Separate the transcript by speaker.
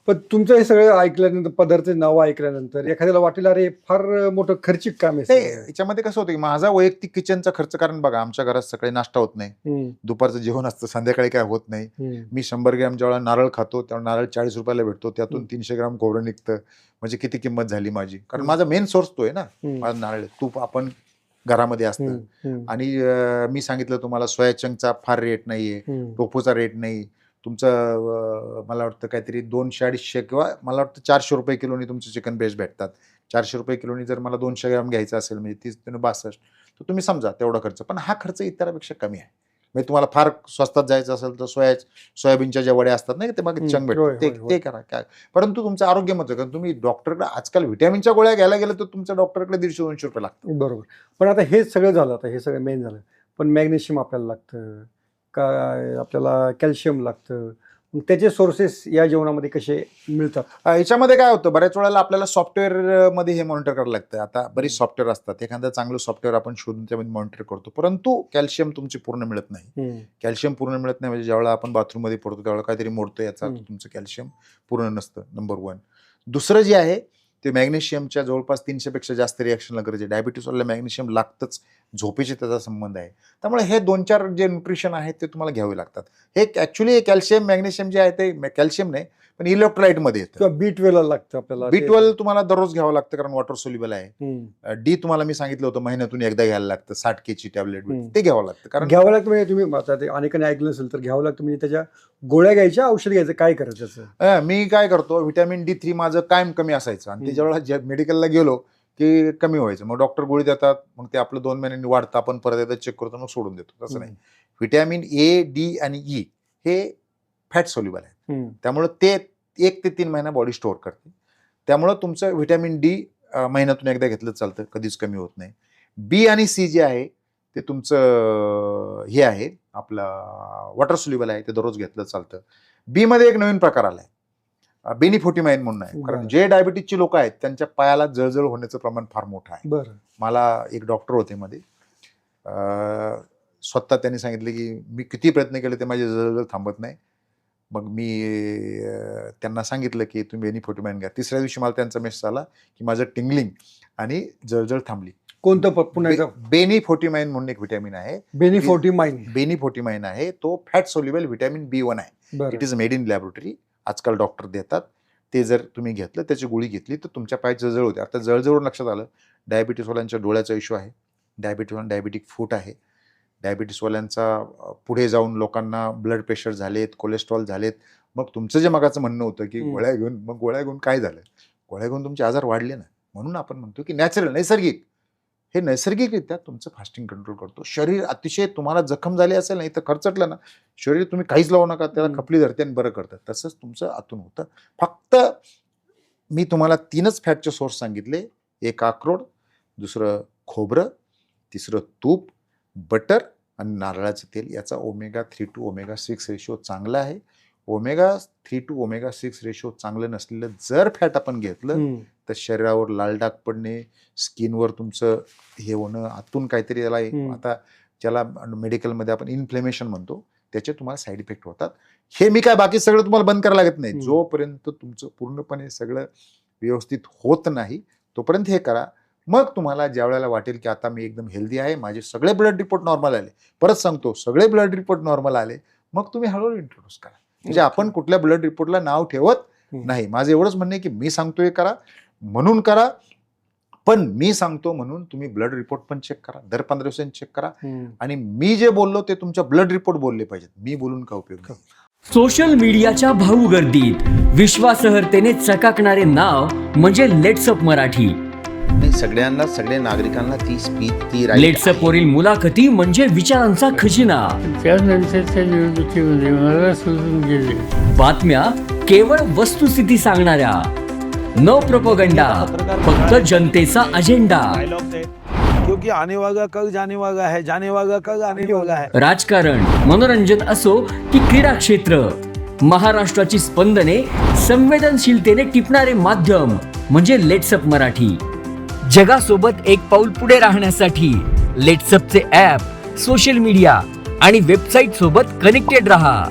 Speaker 1: पण तुमचं हे सगळं ऐकल्यानंतर, पदार्थ नाव ऐकल्यानंतर एखाद्याला वाटेल अरे फार मोठं खर्चिक काम आहे.
Speaker 2: याच्यामध्ये कसं होतं की माझा वैयक्तिक किचनचा खर्च, कारण बघा आमच्या घरात सकाळी नाश्ता होत नाही, दुपारचं जेवण असतं, संध्याकाळी काय होत नाही. मी 100 ग्रॅम जेव्हा नारळ खातो तेव्हा नारळ 40 रुपयाला भेटतो, त्यातून 300 ग्राम खोबरं निघतं, म्हणजे किती किंमत झाली माझी. कारण माझा मेन सोर्स तो आहे ना, माझा नारळ. तूप आपण घरामध्ये असतं. आणि मी सांगितलं तुम्हाला सोया चंकचा फार रेट नाहीये, टोफूचा रेट नाही तुमचं. मला वाटतं काहीतरी 200-250 किंवा मला वाटतं 400 रुपये किलोनी तुमचे चिकन ब्रेस्ट भेटतात. 400 रुपये किलोनी जर मला 200 ग्राम घ्यायचं असेल म्हणजे 30-62, तर तुम्ही समजा तेवढा खर्च. पण हा खर्च इतरांपेक्षा कमी आहे. म्हणजे तुम्हाला फार स्वस्तात जायचं असेल तर सोयाबीनच्या ज्या वड्या असतात ना, ते मग चंक भेटतात, ते करा काय. परंतु तुमचं आरोग्य महत्त्वाचं, कारण तुम्ही डॉक्टरकडे आजकाल व्हिटॅमिनच्या गोळ्या घ्यायला गेलं तर तुमच्या डॉक्टरकडे 150-200 रुपये लागतात.
Speaker 1: बरोबर. पण आता हे सगळं झालं, आता हे सगळं मेन झालं, पण मॅग्नेशियम आपल्याला लागतं का, आपल्याला कॅल्शियम लागतं, मग त्याचे सोर्सेस या जेवणामध्ये कसे मिळतात?
Speaker 2: याच्यामध्ये काय होतं, बऱ्याच वेळेला आपल्याला सॉफ्टवेअर मध्ये हे मॉनिटर करावं लागतं. आता बरीच सॉफ्टवेअर असतात, एखादं चांगलं सॉफ्टवेअर आपण शोधून त्यामध्ये मॉनिटर करतो, परंतु कॅल्शियम तुमची पूर्ण मिळत नाही. कॅल्शियम पूर्ण मिळत नाही म्हणजे ज्यावेळेला आपण बाथरूम मध्ये पडतो त्यावेळेला काहीतरी मोडतो, याचा तुमचं कॅल्शियम पूर्ण नसतं, नंबर 1. दुसरं जे आहे ते मॅग्नेशियमच्या जवळपास 300 पेक्षा जास्त रिॲक्शनला गरज आहे. डायबिटीसवाल्याला मॅग्नेशियम लागतंच, झोपेशी त्याचा संबंध आहे. त्यामुळे हे 2-4 जे न्यूट्रिशन आहेत ते तुम्हाला घ्यावे लागतात. हे ॲक्च्युली कॅल्शियम मॅग्नेशियम जे आहे ते कॅल्शियम नाही पण इलेक्ट्रोलाइटमध्ये येतं.
Speaker 1: किंवा B12 लागतं आपल्याला.
Speaker 2: B12 तुम्हाला दररोज घ्यावं लागतं कारण वॉटर सोल्युबल आहे. डी तुम्हाला मी सांगितलं होतं महिन्यातून एकदा घ्यायला लागतं, 60 kg टॅबलेट ते घ्यावं लागतं. कारण
Speaker 1: घ्यावं लागतं म्हणजे तुम्ही आता ते अनेकांनी ऐकलं नसेल तर घ्यावं लागतं म्हणजे त्याच्या गोळ्या घ्यायच्या, औषध घ्यायचं, काय करायचं?
Speaker 2: मी काय करतो, व्हिटॅमिन D3 माझं कायम कमी असायचं आणि त्याच्यावेळेला मेडिकलला गेलो की कमी व्हायचं, मग डॉक्टर गोळी देतात, मग ते आपलं 2 महिन्यांनी वाढतं, आपण परत एकदा चेक करतो, मग सोडून देतो. तसं नाही. व्हिटॅमिन A, D आणि E हे फॅट सोल्युबल आहे, त्यामुळे ते 1 ते 3 महिना बॉडी स्टोअर करते. त्यामुळं तुमचं व्हिटॅमिन D महिन्यातून एकदा घेतलं चालतं, कधीच कमी होत नाही. B आणि C जे आहे ते तुमचं हे आहे आपलं वॉटर सोल्युबल आहे, ते दररोज घेतलं चालतं. बी मध्ये एक नवीन प्रकार आलाय, बेनिफोर्टिमाइन म्हणून आहे. कारण जे डायबिटीजची लोक आहेत त्यांच्या पायाला जळजळ होण्याचं प्रमाण फार मोठं आहे. मला एक डॉक्टर होते मध्ये, स्वतः त्यांनी सांगितले की मी किती प्रयत्न केले ते माझे जळजळ थांबत नाही. मग मी त्यांना सांगितलं की तुम्ही बेनिफोर्टिमाइन घ्या. तिसऱ्या दिवशी मला त्यांचा मेसेज आला की माझं टिंगलिंग आणि जळजळ थांबली.
Speaker 1: कोणतं पुन्हा?
Speaker 2: बेनिफोर्टिमाइन म्हणून एक व्हिटॅमिन आहे. बेनिफोर्टिमाइन आहे, तो फॅट सोल्युबल व्हिटॅमिन B1 आहे. It is made in laboratory. आजकाल डॉक्टर देतात, ते जर तुम्ही घेतलं, त्याची गोळी घेतली तर तुमच्या पायात जळजळ होते. आता जळजळवरून लक्षात आलं, डायबिटीसवाल्यांच्या डोळ्याचा इश्यू आहे, डायबिटीक फूट आहे, डायबिटीसवाल्यांचा पुढे जाऊन लोकांना ब्लड प्रेशर झालेत, कोलेस्ट्रॉल झालेत. मग तुमचं जे मगाचं म्हणणं होतं की गोळ्या घेऊन, मग गोळ्या घेऊन काय झालं? गोळ्या घेऊन तुमचे आजार वाढले ना. म्हणून आपण म्हणतो की नॅचरल, नैसर्गिक, हे नैसर्गिकरित्या तुमचं फास्टिंग कंट्रोल करतो. शरीर अतिशय तुम्हाला जखम झाली असेल नाही तर खर्चटलं ना, शरीर तुम्ही काहीच लावू नका, त्याला खपली धरते आणि बरं करतात. तसंच तुमचं आतून होतं. फक्त मी तुम्हाला 3च फॅटचे सोर्स सांगितले, एक अक्रोड, दुसरं खोबरं, तिसरं तूप, बटर आणि नारळाचं तेल. याचा omega-3 to omega-6 रेशो चांगला आहे. omega-3 to omega-6 रेशो चांगलं नसलेलं जर फॅट आपण घेतलं तर शरीरावर लाल डाग पडणे, स्किनवर तुमचं हे होणं, आतून काहीतरी त्याला आता ज्याला मेडिकलमध्ये आपण इन्फ्लेमेशन म्हणतो, त्याचे तुम्हाला साईड इफेक्ट होतात. हे मी काय बाकी सगळं तुम्हाला बंद करायला लागत नाही. जोपर्यंत तुमचं पूर्णपणे सगळं व्यवस्थित होत नाही तोपर्यंत हे करा. मग तुम्हाला ज्या वेळेला वाटेल की आता मी एकदम हेल्दी आहे, माझे सगळे ब्लड रिपोर्ट नॉर्मल आले, परत सांगतो सगळे ब्लड रिपोर्ट नॉर्मल आले, मग तुम्ही हळूहळू इंट्रोड्यूस करा. म्हणजे आपण कुठल्या ब्लड रिपोर्टला नाव ठेवत नाही. माझं एवढंच म्हणणं आहे की मी सांगतोय करा म्हणून करा, पण मी सांगतो म्हणून तुम्ही ब्लड रिपोर्ट पण चेक करा, दर 15 दिवसांनी चेक करा. आणि मी जे बोललो ते तुमच्या ब्लड रिपोर्ट बोलले पाहिजेत, मी बोलून का उपयोग नाही.
Speaker 3: सोशल मीडियाच्या भाऊ गर्दीत विश्वासार्हतेने चकाकणारे नाव म्हणजे लेट्सअप मराठी.
Speaker 4: सगळ्यांना, सगळ्या नागरिकांना ती स्पीच, ती
Speaker 3: लेट्सअप वरील मुलाखती म्हणजे विचारांचा खजिना.
Speaker 5: त्यानंतरच्या निवडणुकीमध्ये मला सोडून गेले.
Speaker 3: बातम्या केवळ वस्तुस्थिती सांगणाऱ्या, न प्रोपगंडा, फक्त जनतेचा अजेंडा.
Speaker 6: क्योंकि आने वाला कल जाने वाला है, जाने वाला कल आने वाला है.
Speaker 3: राजकारण, मनोरंजन असो की क्रीडा क्षेत्र, महाराष्ट्राची स्पंदने संवेदनशीलतेने टिपणारे माध्यम म्हणजे लेट्सअप मराठी. जगासोबत एक पाऊल पुढे राहण्यासाठी लेट्सअपचे ॲप, सोशल मीडिया आणि वेबसाईट सोबत कनेक्टेड रहा.